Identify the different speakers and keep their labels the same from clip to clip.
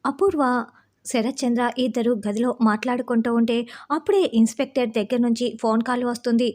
Speaker 1: అపూర్వ, శరత్చంద్ర ఇద్దరు గదిలో మాట్లాడుకుంటూ ఉంటే, అప్పుడే ఇన్స్‌పెక్టర్ దగ్గర నుంచి ఫోన్ కాల్ వస్తుంది.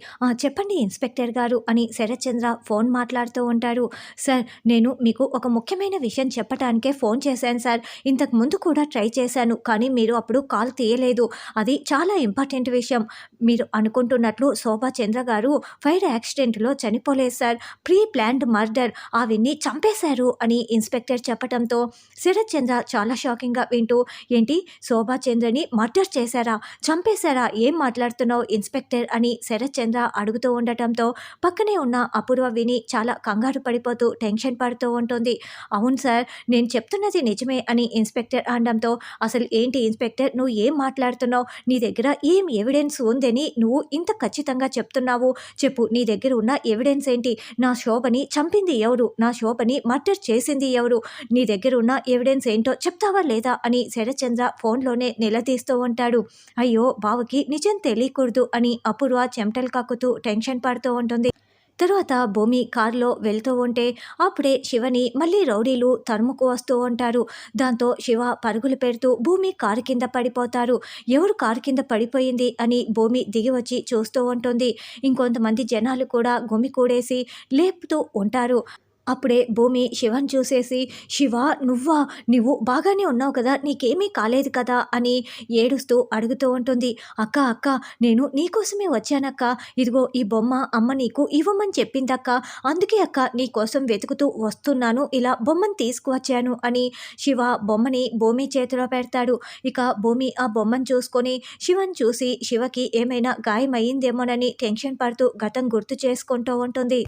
Speaker 1: చెప్పండి ఇన్స్‌పెక్టర్ గారు అని శరత్చంద్ర ఫోన్ మాట్లాడుతూ ఉంటారు. సార్, నేను మీకు ఒక ముఖ్యమైన విషయం చెప్పటానికే ఫోన్ చేశాను సార్. ఇంతకు ముందు కూడా ట్రై చేశాను. కానీ మీరు అప్పుడు కాల్ తీయలేదు. అది చాలా ఇంపార్టెంట్ విషయం. మీరు అనుకుంటున్నట్లు శోభా చంద్ర గారు ఫైర్ యాక్సిడెంట్‌లో చనిపోలేదు సార్. Pre planned murder. ఆవిడ్ని చంపేశారు అని ఇన్స్‌పెక్టర్ చెప్పటంతో శరత్చంద్ర చాలా షాకింగ్‌గా వింటూ, ఏంటి, శోభా చంద్రని మర్డర్ చేశారా? చంపేశారా? ఏం మాట్లాడుతున్నావు ఇన్స్‌పెక్టర్ అని శరత్చంద్ర అడుగుతూ ఉండటంతో పక్కనే ఉన్న అపూర్వ విని చాలా కంగారు పడిపోతూ టెన్షన్ పడుతూ ఉంటుంది. అవును సార్, నేను చెప్తున్నది నిజమే అని ఇన్స్‌పెక్టర్ అనడంతో, అసలు ఏంటి ఇన్స్‌పెక్టర్, నువ్వు ఏం మాట్లాడుతున్నావు? నీ దగ్గర ఏం ఎవిడెన్స్ ఉందని నువ్వు ఇంత ఖచ్చితంగా చెప్తున్నావు? చెప్పు, నీ దగ్గర ఉన్న ఎవిడెన్స్ ఏంటి? నా శోభని చంపింది ఎవరు? నా శోభని మర్డర్ చేసింది ఎవరు? నీ దగ్గర ఉన్న ఎవిడెన్స్ ఏంటో చెప్తావా లేదా అని శరత్చంద్ర ఫోన్లోనే నిలదీస్తూ ఉంటాడు. అయ్యో, బావకి నిజం తెలియకూడదు అని అపూర్వ చెమటలు కక్కుతూ టెన్షన్ పడుతూ ఉంటుంది. తరువాత భూమి కారులో వెళ్తూ ఉంటే అప్పుడే శివని మళ్ళీ రౌడీలు తరుముకు వస్తూ ఉంటారు. దాంతో శివ పరుగులు పెడుతూ భూమి కారు కింద పడిపోతారు. ఎవరు కారు కింద పడిపోయింది అని భూమి దిగి వచ్చి చూస్తూ ఉంటుంది. ఇంకొంతమంది జనాలు కూడా గుమికూడేసి లేపుతూ ఉంటారు. అప్పుడే భూమి శివని చూసేసి, శివ, నువ్వా? నువ్వు బాగానే ఉన్నావు కదా, నీకేమీ కాలేదు కదా అని ఏడుస్తూ అడుగుతూ ఉంటుంది. అక్క అక్క, నేను నీకోసమే వచ్చానక్క. ఇదిగో ఈ బొమ్మ అమ్మ నీకు ఇవ్వమని చెప్పిందక్క. అందుకే అక్క నీకోసం వెతుకుతూ వస్తున్నాను, ఇలా బొమ్మను తీసుకువచ్చాను అని శివ బొమ్మని భూమి చేతిలో పెడతాడు. ఇక భూమి ఆ బొమ్మను చూసుకొని శివని చూసి శివకి ఏమైనా గాయమయ్యిందేమోనని టెన్షన్ పడుతూ గతం గుర్తు చేసుకుంటూ ఉంటుంది.